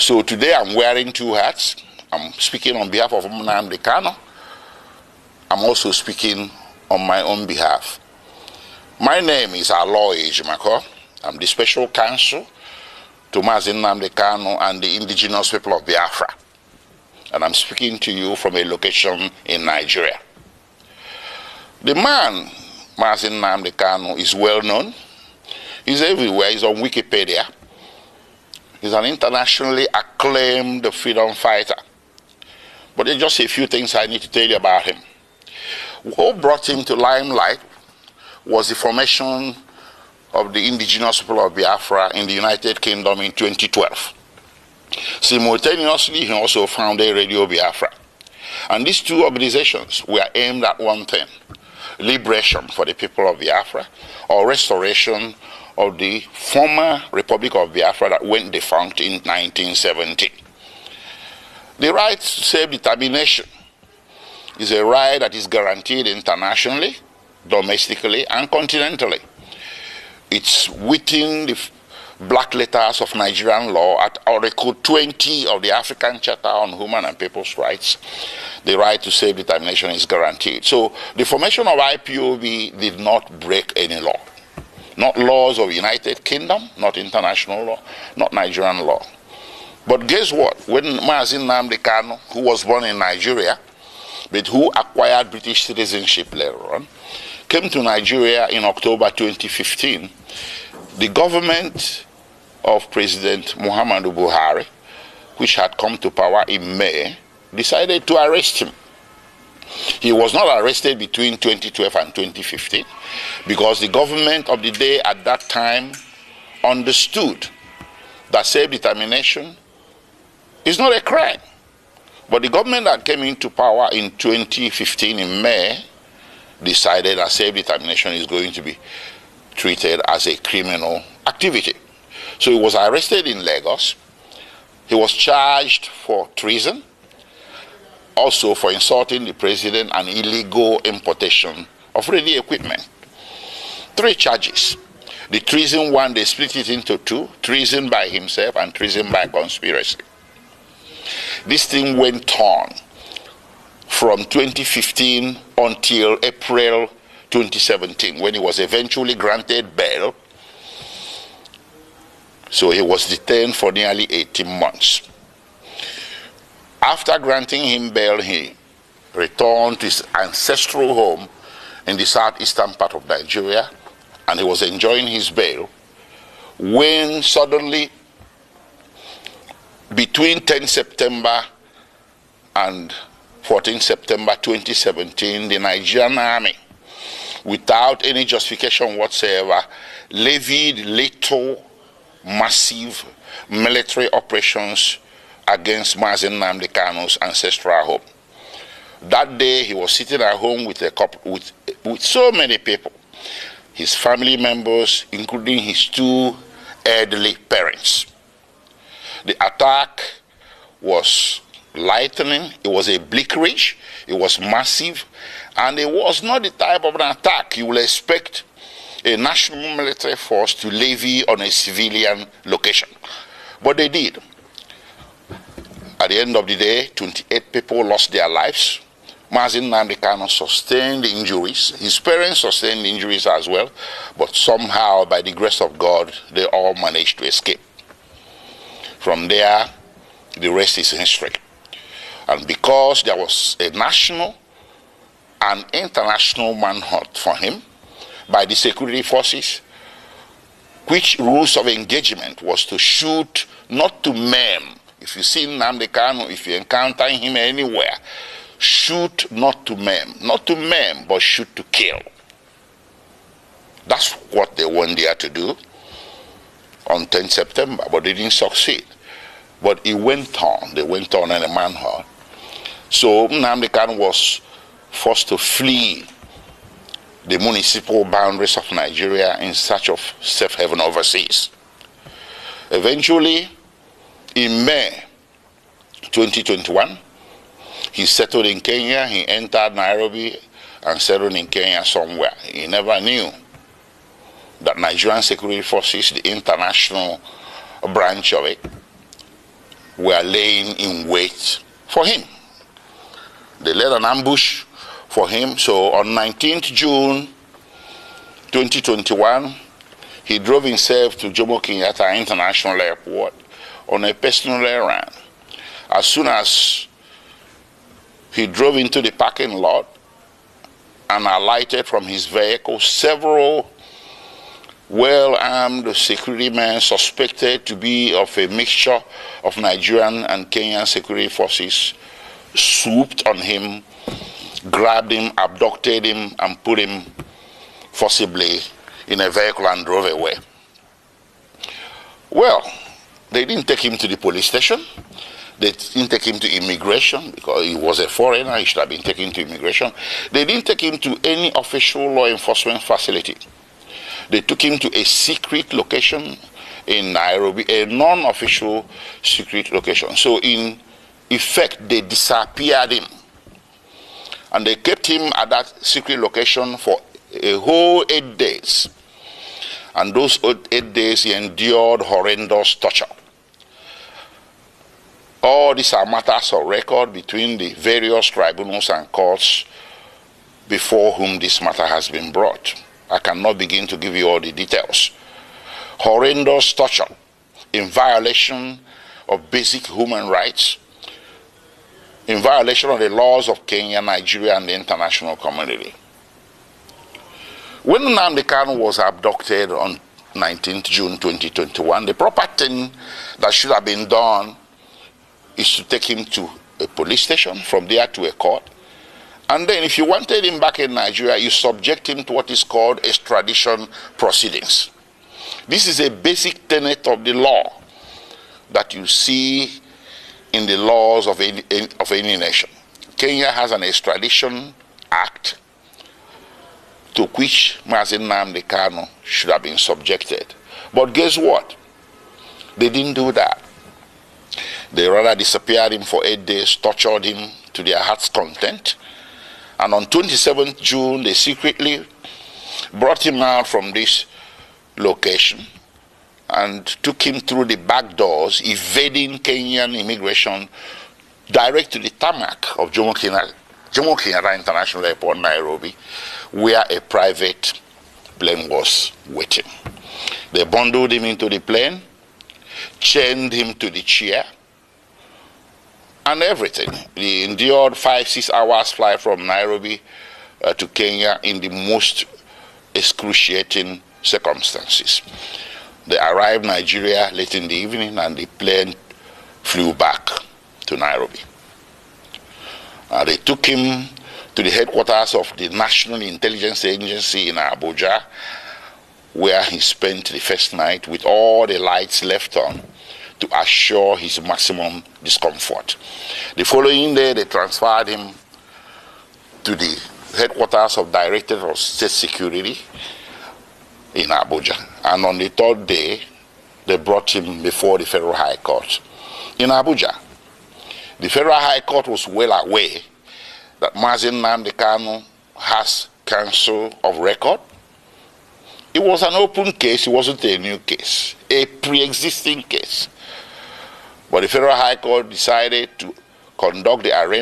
So today I'm wearing two hats. I'm speaking on behalf of MaziNnamdiKanu. I'm also speaking on my own behalf. My name is Aloy Ejimako. I'm the special counsel to MaziNnamdiKanu and the indigenous people of Biafra. And I'm speaking to you from a location in Nigeria. The man, MaziNnamdiKanu, is well known. He's everywhere. He's on Wikipedia. He's an internationally acclaimed freedom fighter. But there's just a few things I need to tell you about him. What brought him to limelight was the formation of the indigenous people of Biafra in the United Kingdom in 2012. Simultaneously, he also founded Radio Biafra. And these two organizations were aimed at one thing: liberation for the people of Biafra, or restoration of the former Republic of Biafra that went defunct in 1970. The right to self-determination is a right that is guaranteed internationally, domestically, and continentally. It's within the black letters of Nigerian law at Article 20 of the African Charter on Human and People's Rights. The right to self-determination is guaranteed. So the formation of IPOB did not break any law. Not laws of United Kingdom, not international law, not Nigerian law. But guess what? When MaziNnamdiKanu, who was born in Nigeria, but who acquired British citizenship later on, came to Nigeria in October 2015, the government of President Muhammadu Buhari, which had come to power in May, decided to arrest him. He was not arrested between 2012 and 2015 because the government of the day at that time understood that self-determination is not a crime. But the government that came into power in 2015 in May decided that self-determination is going to be treated as a criminal activity. So he was arrested in Lagos. He was charged for treason, also for insulting the president and illegal importation of ready equipment. 3 charges. The treason one, they split it into 2, treason by himself and treason by conspiracy. This thing went on from 2015 until April 2017, when he was eventually granted bail. So he was detained for nearly 18 months. After granting him bail, he returned to his ancestral home in the southeastern part of Nigeria, and he was enjoying his bail when suddenly, between 10 September and 14 September 2017, the Nigerian army, without any justification whatsoever, levied lethal, massive military operations against MaziNnamdiKanu's ancestral home. That day, he was sitting at home with so many people, his family members, including his 2 elderly parents. The attack was lightning, it was a bleakridge, it was massive, and it was not the type of an attack you will expect a national military force to levy on a civilian location. But they did. At the end of the day, 28 people lost their lives. MaziNnamdiKanu sustained injuries. His parents sustained injuries as well, but somehow, by the grace of God, they all managed to escape. From there, the rest is history. And because there was a national and international manhunt for him by the security forces, which rules of engagement was to shoot, not to maim. If you see MaziNnamdiKanu, if you encounter him anywhere, shoot not to maim. Not to maim, but shoot to kill. That's what they went there to do on 10 September, but they didn't succeed. But it went on. They went on in a manhunt. So MaziNnamdiKanu was forced to flee the municipal boundaries of Nigeria in search of safe haven overseas. Eventually, in May 2021, he settled in Kenya. He entered Nairobi and settled in Kenya somewhere. He never knew that Nigerian security forces, the international branch of it, were laying in wait for him. They laid an ambush for him. So on 19th June 2021, he drove himself to Jomo Kenyatta International Airport on a personal errand. As soon as he drove into the parking lot and alighted from his vehicle, several well-armed security men suspected to be of a mixture of Nigerian and Kenyan security forces swooped on him, grabbed him, abducted him, and put him forcibly in a vehicle and drove away. Well, they didn't take him to the police station. They didn't take him to immigration because he was a foreigner. He should have been taken to immigration. They didn't take him to any official law enforcement facility. They took him to a secret location in Nairobi, a non-official secret location. So in effect, they disappeared him. And they kept him at that secret location for a whole 8 days. And those 8 days he endured horrendous torture. All these are matters of record between the various tribunals and courts before whom this matter has been brought. I cannot begin to give you all the details. Horrendous torture in violation of basic human rights, in violation of the laws of Kenya, Nigeria, and the international community. When Nnamdi Kanu was abducted on 19th June 2021, the proper thing that should have been done is to take him to a police station, from there to a court. And then if you wanted him back in Nigeria, you subject him to what is called extradition proceedings. This is a basic tenet of the law that you see in the laws of any nation. Kenya has an extradition act to which MaziNnamdiKanu should have been subjected. But guess what? They didn't do that. They rather disappeared him for 8 days, tortured him to their heart's content. And on 27th June, they secretly brought him out from this location and took him through the back doors, evading Kenyan immigration, direct to the tarmac of Jomo Kenyatta International Airport, Nairobi, where a private plane was waiting. They bundled him into the plane, chained him to the chair, and everything. He endured 5-6 hours flight from Nairobi to Kenya in the most excruciating circumstances. They arrived in Nigeria late in the evening and the plane flew back to Nairobi. They took him to the headquarters of the National Intelligence Agency in Abuja, where he spent the first night with all the lights left on to assure his maximum discomfort. The following day, they transferred him to the headquarters of Directorate of State Security in Abuja. And on the third day, they brought him before the Federal High Court in Abuja. The Federal High Court was well aware that MaziNnamdiKanu has counsel of record. It was an open case, it wasn't a new case, a pre-existing case. But the Federal High Court decided to conduct the arraignment